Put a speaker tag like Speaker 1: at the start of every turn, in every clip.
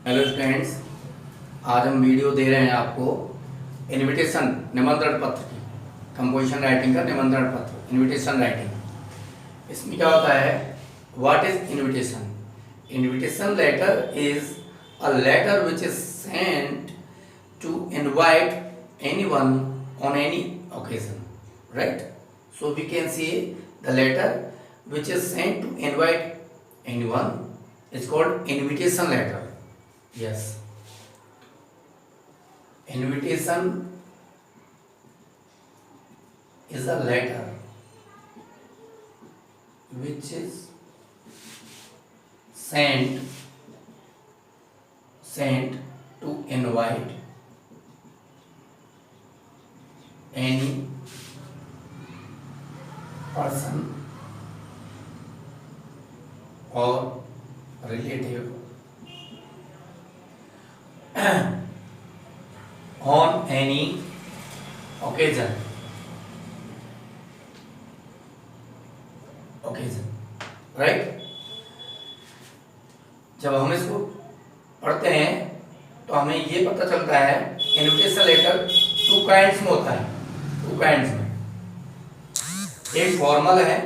Speaker 1: Hello students, आज हम video दे रहे हैं आपको इनविटेशन निमंत्रण पत्र की कंपोजिशन राइटिंग का निमंत्रण पत्र इनविटेशन राइटिंग। इसमें क्या होता है, what is invitation? Invitation letter is a letter which is sent to invite anyone on any occasion, right? So we can see the letter which is sent to invite anyone is called invitation letter. Yes, invitation is a letter which is sent to invite any person or relative on any occasion, right? जब हम इसको पढ़ते हैं तो हमें ये पता चलता है इनविटेशन लेटर टू काइंड्स में होता है। टू काइंड्स में एक फॉर्मल है,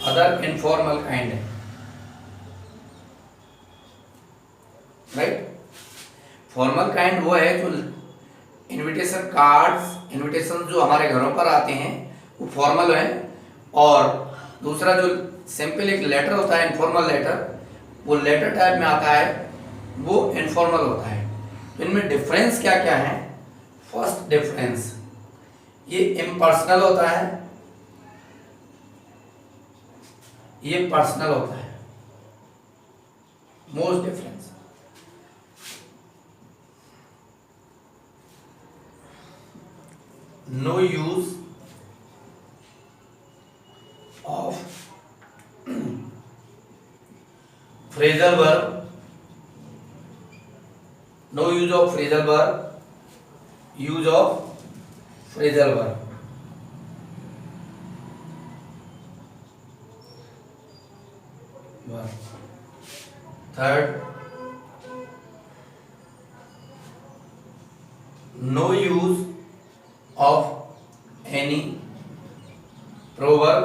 Speaker 1: अदर इनफॉर्मल काइंड है, राइट? फॉर्मल काइंड वो है जो इनविटेशन कार्ड्स, इनविटेशन जो हमारे घरों पर आते हैं वो फॉर्मल है, और दूसरा जो सिंपल एक लेटर होता है इनफॉर्मल लेटर, वो लेटर टाइप में आता है, वो इनफॉर्मल होता है। तो इनमें डिफरेंस क्या क्या है? फर्स्ट डिफरेंस, ये इम्पर्सनल होता है, ये पर्सनल होता है। Most difference, no use of phrasal verb, no use of phrasal verb, use of phrasal verb. Third, no use of any proverb,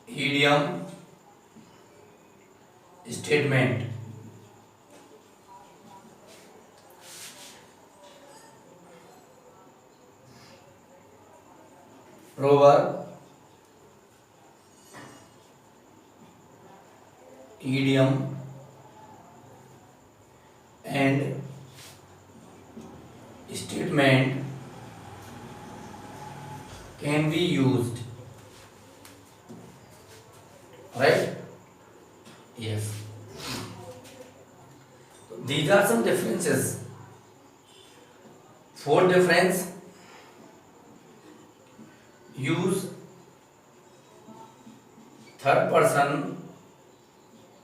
Speaker 1: idiom, statement। proverb, idiom and statement can be used, right? Yes. These are some differences. Fourth difference, use third person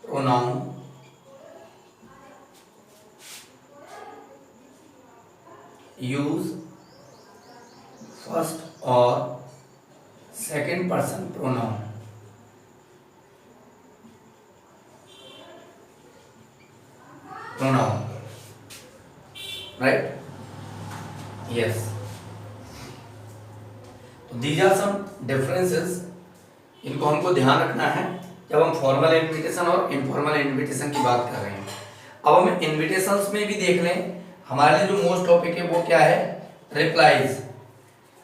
Speaker 1: pronoun, use first or second person pronoun, right? Yes. तो these are some differences, इनको हमको ध्यान रखना है जब हम formal invitation और informal invitation की बात कर रहे हैं। अब हम इनविटेशंस में भी देख लें, हमारे लिए जो मोस्ट टॉपिक है वो क्या है? रिप्लाईज।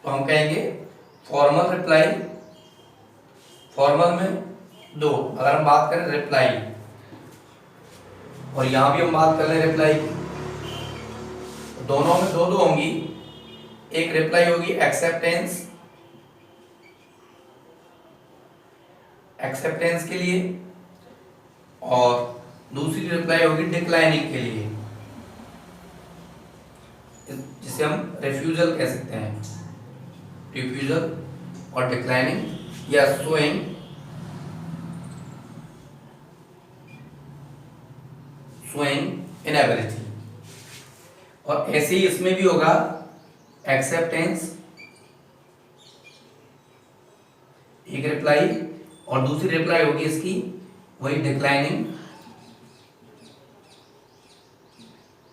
Speaker 1: तो हम कहेंगे फॉर्मल रिप्लाई, फॉर्मल में दो, अगर हम बात करें रिप्लाई, और यहां भी हम बात कर रहे हैं रिप्लाई की, तो दोनों में दो दो होंगी। एक रिप्लाई होगी एक्सेप्टेंस, एक्सेप्टेंस के लिए, और दूसरी रिप्लाई होगी डिक्लाइनिंग के लिए, जिसे हम रिफ्यूजल कह सकते हैं। रिफ्यूजल और डिक्लाइनिंग या शोइंग इनएबिलिटी। और ऐसे ही इसमें भी होगा एक्सेप्टेंस एक रिप्लाई और दूसरी रिप्लाई होगी इसकी वही डिक्लाइनिंग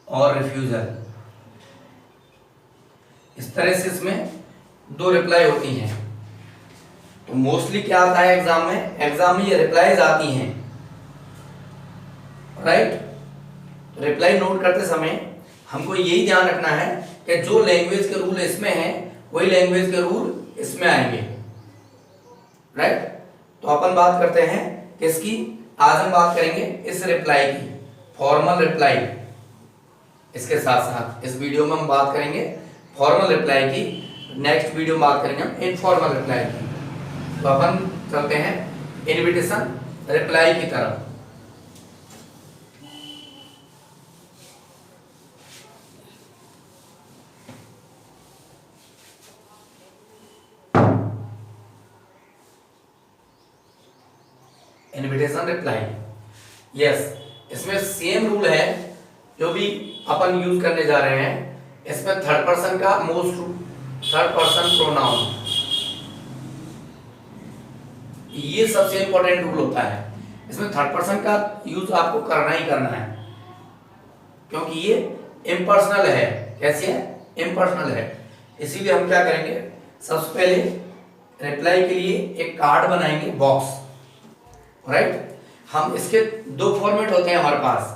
Speaker 1: और रिफ्यूजल। इस तरह से इसमें दो रिप्लाई होती हैं। तो मोस्टली क्या आता है एग्जाम में, एग्जाम में ये रिप्लाईज आती हैं, राइट। तो रिप्लाई नोट करते समय हमको यही ध्यान रखना है कि जो लैंग्वेज के रूल इसमें हैं वही लैंग्वेज के रूल इसमें आएंगे, राइट। तो अपन बात करते हैं किसकी, आज हम बात करेंगे इस रिप्लाई की, फॉर्मल रिप्लाई। इसके साथ साथ इस वीडियो में हम बात करेंगे फॉर्मल रिप्लाई की, नेक्स्ट वीडियो में बात करेंगे हम इनफॉर्मल रिप्लाई की। तो अपन चलते हैं इनविटेशन रिप्लाई की तरफ। इनविटेशन रिप्लाई, यस, इसमें सेम रूल है जो भी अपन यूज करने जा रहे हैं। इसमें थर्ड पर्सन का थर्ड पर्सन प्रोनाउन, ये सबसे इंपॉर्टेंट रूल होता है। इसमें थर्ड पर्सन का यूज आपको करना ही करना है, क्योंकि ये इम्पर्सनल है। कैसे है, इम्पर्सनल है। इसीलिए हम क्या करेंगे, सबसे पहले रिप्लाई के लिए एक कार्ड बनाएंगे, बॉक्स, राइट। हम इसके दो फॉर्मेट होते हैं हमारे पास।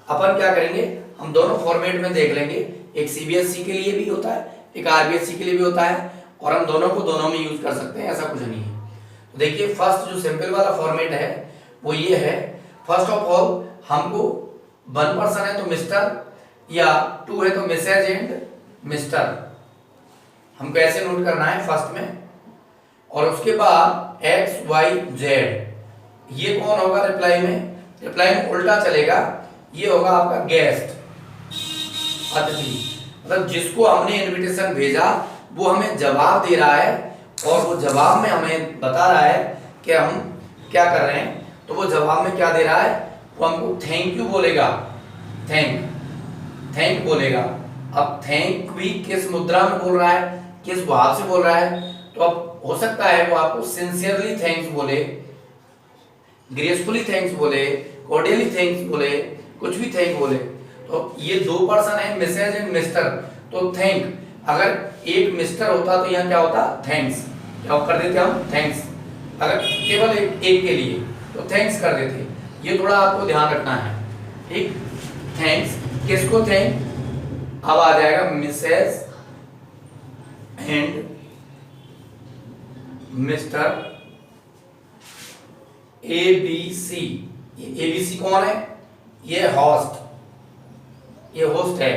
Speaker 1: अपन क्या करेंगे, हम दोनों फॉर्मेट में देख लेंगे। एक सीबीएसई के लिए भी होता है, एक आरबीएसई के लिए भी होता है, और हम दोनों को दोनों में यूज कर सकते हैं, ऐसा कुछ नहीं है। तो देखिए, फर्स्ट जो सिंपल वाला फॉर्मेट है वो ये है। फर्स्ट ऑफ ऑल हमको 1 पर्सन है तो मिस्टर, या 2 है तो मिसेज एंड मिस्टर, हमको ऐसे नोट करना है फर्स्ट में। और उसके बाद एक्स वाई जेड, ये कौन होगा रिप्लाई में, रिप्लाई में उल्टा चलेगा, ये होगा आपका गेस्ट, अतिथि। मतलब जिसको हमने इनविटेशन भेजा वो हमें जवाब दे रहा है, और वो जवाब में हमें बता रहा है कि हम क्या कर रहे हैं। तो वो जवाब में क्या दे रहा है, वो हमको थैंक यू बोलेगा, थैंक बोलेगा। अब थैंक भी किस मुद्रा में बोल रहा है, किस भाव से बोल रहा है। तो अब हो सकता है वो आपको सिंसियरली थैंक्स बोले, ग्रेसफुली थैंक्स बोले, कॉर्डियली थैंक्स बोले, कुछ भी थैंक बोले। तो ये 2 पर्सन है, मिसेज एंड मिस्टर। तो थैंक, अगर एक मिस्टर होता तो यहाँ क्या होता, थैंक्स, क्या कर देते हम, थैंक्स। अगर केवल एक के लिए तो थैंक्स कर देते। ये थोड़ा आपको ध्यान रखना है, ठीक। थैंक्स, किसको थैंक, अब आ जाएगा Mrs and Mr ABC। ABC कौन है, ये होस्ट, ये होस्ट है,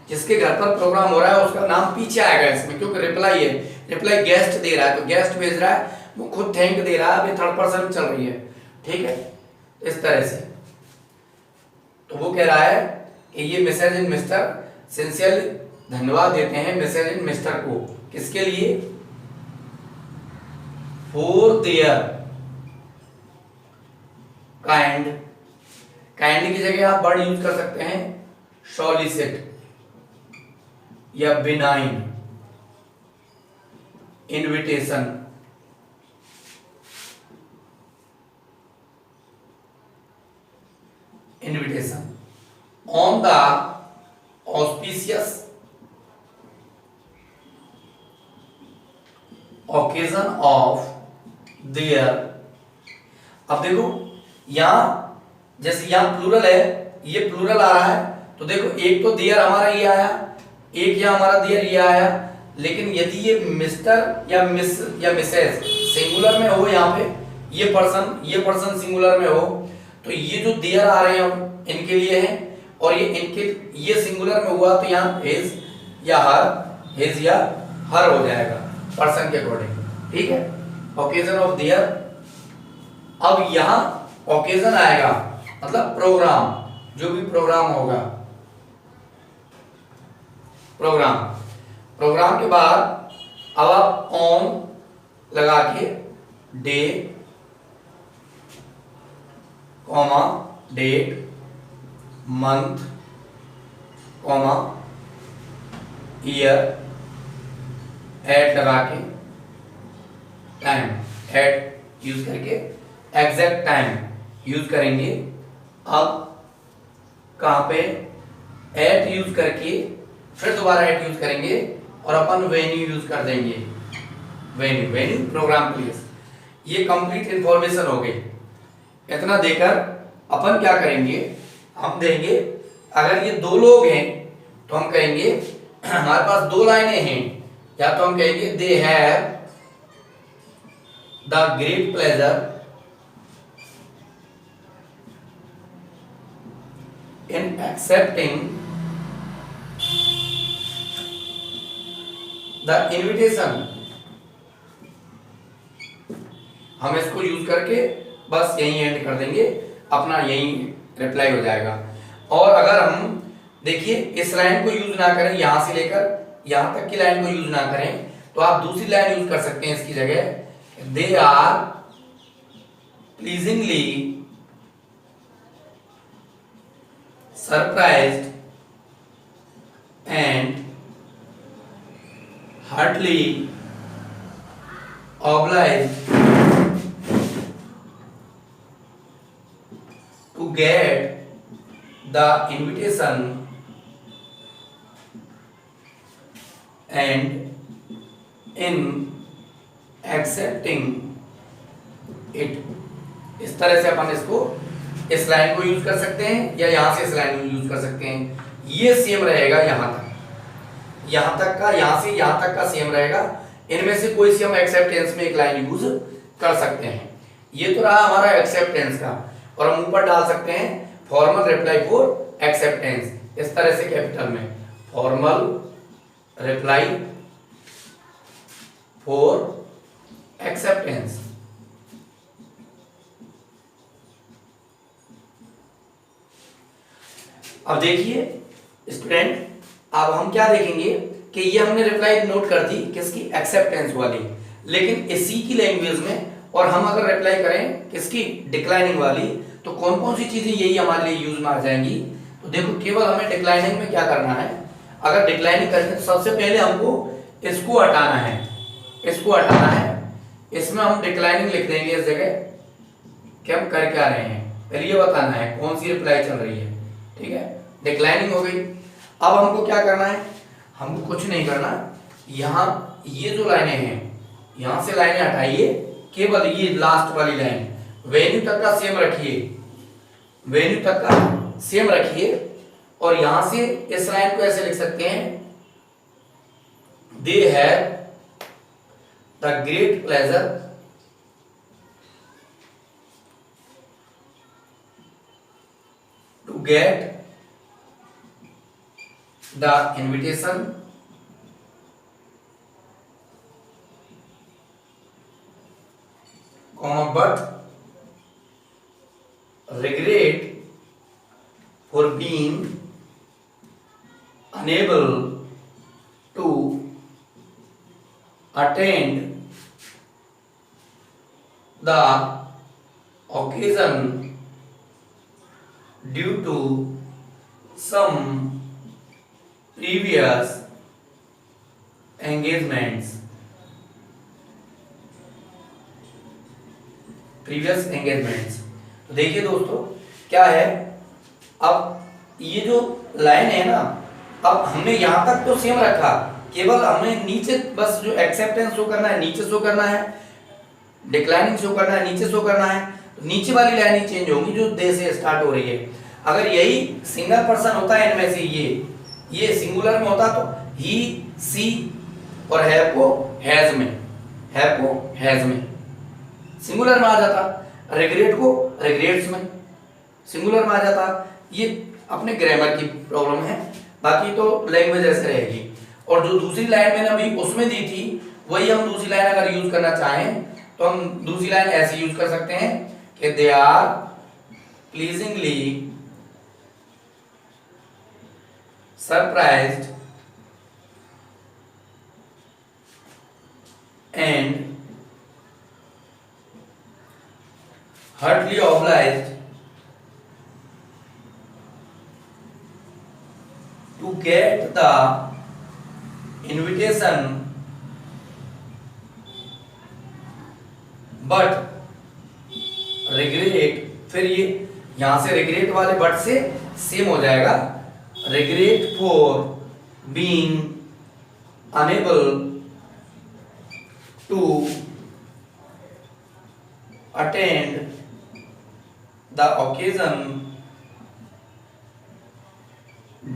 Speaker 1: जिसके घर पर प्रोग्राम हो रहा है उसका नाम पीछे आएगा इसमें, क्योंकि रिप्लाई है, रिप्लाई गेस्ट दे रहा है, तो गेस्ट भेज रहा है, वो खुद थैंक दे रहा है, अभी थर्ड पर्सन चल रही है, ठीक है। इस तरह से तो वो कह रहा है कि ये मिसेज एंड मिस्टर सिंसियरली धन्यवाद देते हैं मिसेज एंड मिस्टर को, किसके लिए, फॉर देयर काइंड की जगह आप वर्ड यूज कर सकते हैं सॉलिसिट या benign invitation. On the auspicious occasion of their. अब देखो यहां, जैसे यहां प्लूरल है, ये प्लूरल आ रहा है, तो देखो एक तो देयर हमारा ये आया, एक यहां हमारा देयर ये आया। लेकिन यदि ये मिस्टर या मिस या मिसेज सिंगुलर में हो, यहाँ पे ये पर्सन सिंगुलर में हो, तो ये जो देयर आ रहे हैं इनके लिए है, और ये सिंगुलर में हुआ तो यहाँ हिज या हर हो जाएगा पर्सन के अकॉर्डिंग, ठीक है। ओकेजन ऑफ देयर, अब यहां ओकेजन आएगा मतलब प्रोग्राम, जो भी प्रोग्राम होगा, प्रोग्राम के बाद अब आप ऑन लगा के day comma date month comma year at लगा के टाइम एट यूज करके एग्जैक्ट टाइम यूज करेंगे। अब कहाँ पे एट यूज करके फिर दोबारा एट यूज करेंगे और अपन वेन्यू यूज कर देंगे। Venue programme place. ये कंप्लीट इंफॉर्मेशन हो गई। इतना देकर अपन क्या करेंगे, हम देंगे अगर ये दो लोग हैं तो हम कहेंगे हमारे पास दो लाइनें हैं, या तो हम कहेंगे दे have the great pleasure in accepting the invitation। हम इसको यूज करके बस यहीं एंड कर देंगे, अपना यहीं रिप्लाई हो जाएगा। और अगर हम देखिए इस लाइन को यूज ना करें, यहां से लेकर यहां तक की लाइन को यूज ना करें, तो आप दूसरी लाइन यूज कर सकते हैं इसकी जगह। They are pleasingly surprised and heartily obliged to get the invitation and in accepting it। इस तरह से अपन इसको इस लाइन को यूज कर सकते हैं या यहां से इस लाइन को यूज कर सकते हैं। ये सेम रहेगा यहां तक का, यहां से यहां तक का सेम रहेगा। इनमें से कोई सी हम एक्सेप्टेंस में एक लाइन यूज कर सकते हैं। ये तो रहा हमारा एक्सेप्टेंस का, और हम ऊपर डाल सकते हैं फॉर्मल रिप्लाई फॉर एक्सेप्टेंस। इस तरह से कैपिटल में फॉर्मल रिप्लाई फॉर एक्सेप्टेंस। अब देखिए स्टूडेंट, अब हम क्या देखेंगे कि ये हमने रिप्लाई नोट कर दी किसकी, एक्सेप्टेंस वाली, लेकिन इसी की लैंग्वेज में और हम अगर रिप्लाई करें किसकी, डिक्लाइनिंग वाली, तो कौन कौन सी चीजें यही हमारे लिए यूज में आ जाएंगी। तो देखो केवल हमें डिक्लाइनिंग में क्या करना है, अगर डिक्लाइनिंग करते हैं तो सबसे पहले हमको इसको हटाना है, इसमें हम डिक्लाइनिंग लिख देंगे इस जगह कि हम कर क्या रहे हैं, पहले ये बताना है कौन सी रिप्लाई चल रही है। ठीक है, डिक्लाइनिंग हो गई। अब हमको क्या करना है, हमको कुछ नहीं करना, यहाँ ये जो लाइनें हैं यहां से लाइनें हटाइए, केवल ये लास्ट वाली लाइन वेन्यू तक का सेम रखिए, और यहां से इस लाइन को ऐसे लिख सकते हैं, they have the great pleasure to get the invitation but regret for being unable to attend the occasion due to some previous engagements। तो देखिए दोस्तों क्या है, अब ये जो लाइन है ना, अब हमने यहां तक तो सेम रखा, केवल हमें नीचे बस जो एक्सेप्टेंस शो करना है नीचे शो करना है, डिक्लाइनिंग शो करना है नीचे शो करना है, तो नीचे वाली लाइन ही चेंज होगी जो दे से स्टार्ट हो रही है। अगर यही सिंगल पर्सन होता है इनमें से, ये सिंगुलर में होता तो ही, सी और हैव को हैज में सिंगुलर में आ जाता, रिग्रेट को रिग्रेट्स में सिंगुलर में आ जाता। ये अपने ग्रामर की प्रॉब्लम है, बाकी तो लैंग्वेज ऐसे रहेगी। और जो दूसरी लाइन मैंने अभी उसमें दी थी, वही हम दूसरी लाइन अगर यूज करना चाहें तो हम दूसरी लाइन ऐसे यूज कर सकते हैं कि they are pleasingly surprised and heartily obliged to get the invitation but regret, फिर ये यहां से रिग्रेट वाले वर्ड से सेम हो जाएगा, regret for being unable to attend the occasion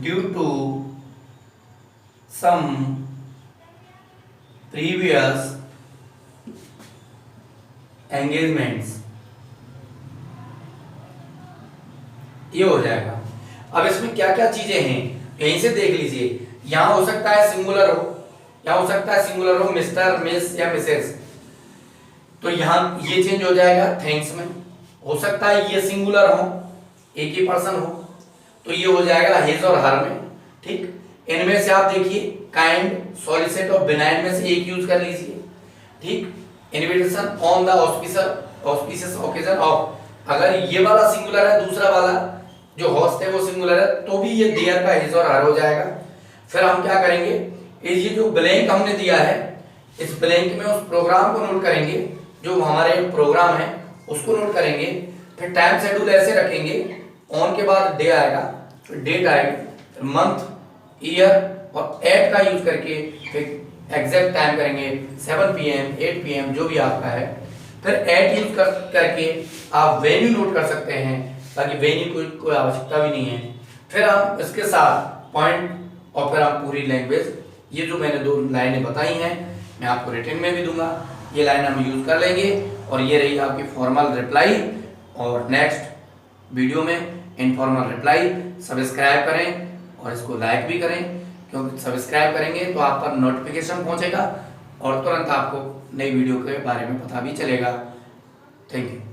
Speaker 1: due to some previous engagements, ये हो जाएगा। अब इसमें क्या क्या चीजें हैं यहीं से देख लीजिए। यहां हो सकता है सिंगुलर हो, यहां हो सकता है सिंगुलर हो मिस्टर, मिस या मिसेस, तो यहां ये चेंज हो जाएगा थैंक्स में। हो सकता है ये सिंगुलर हो, एक ही पर्सन हो, तो ये हो जाएगा हिज और हर में। ठीक, इनमें से आप देखिए काइंड, सॉलिसिट और बेनाइन में से एक यूज कर लीजिए। ठीक, invitation on the auspicious occasion of, अगर ये वाला सिंगुलर है, दूसरा वाला जो होस्ट है वो सिंगुलर है, तो भी ये देयर का हिज और हर हो जाएगा। फिर हम क्या करेंगे, ये जो ब्लैंक हमने दिया है, इस ब्लैंक में उस प्रोग्राम को नोट करेंगे, जो हमारे प्रोग्राम है उसको नोट करेंगे। फिर टाइम शेड्यूल ऐसे रखेंगे, ऑन के बाद डे आएगा, फिर डेट आएगी, मंथ, ईयर और एट का यूज करके फिर एग्जैक्ट टाइम करेंगे 7 PM 8 PM जो भी आपका है। फिर एट यूज करके आप वेन्यू नोट कर सकते हैं, ताकि वेन्यू की कोई आवश्यकता भी नहीं है। फिर हम इसके साथ पॉइंट और फिर हम पूरी लैंग्वेज, ये जो मैंने 2 लाइनें बताई हैं मैं आपको रिटन में भी दूंगा, ये लाइन हम यूज कर लेंगे। और ये रही आपकी फॉर्मल रिप्लाई, और नेक्स्ट वीडियो में इनफॉर्मल रिप्लाई। सब्सक्राइब करें और इसको लाइक भी करें, क्योंकि सब्सक्राइब करेंगे तो आप पर नोटिफिकेशन पहुंचेगा और तुरंत आपको नई वीडियो के बारे में पता भी चलेगा। Thank you.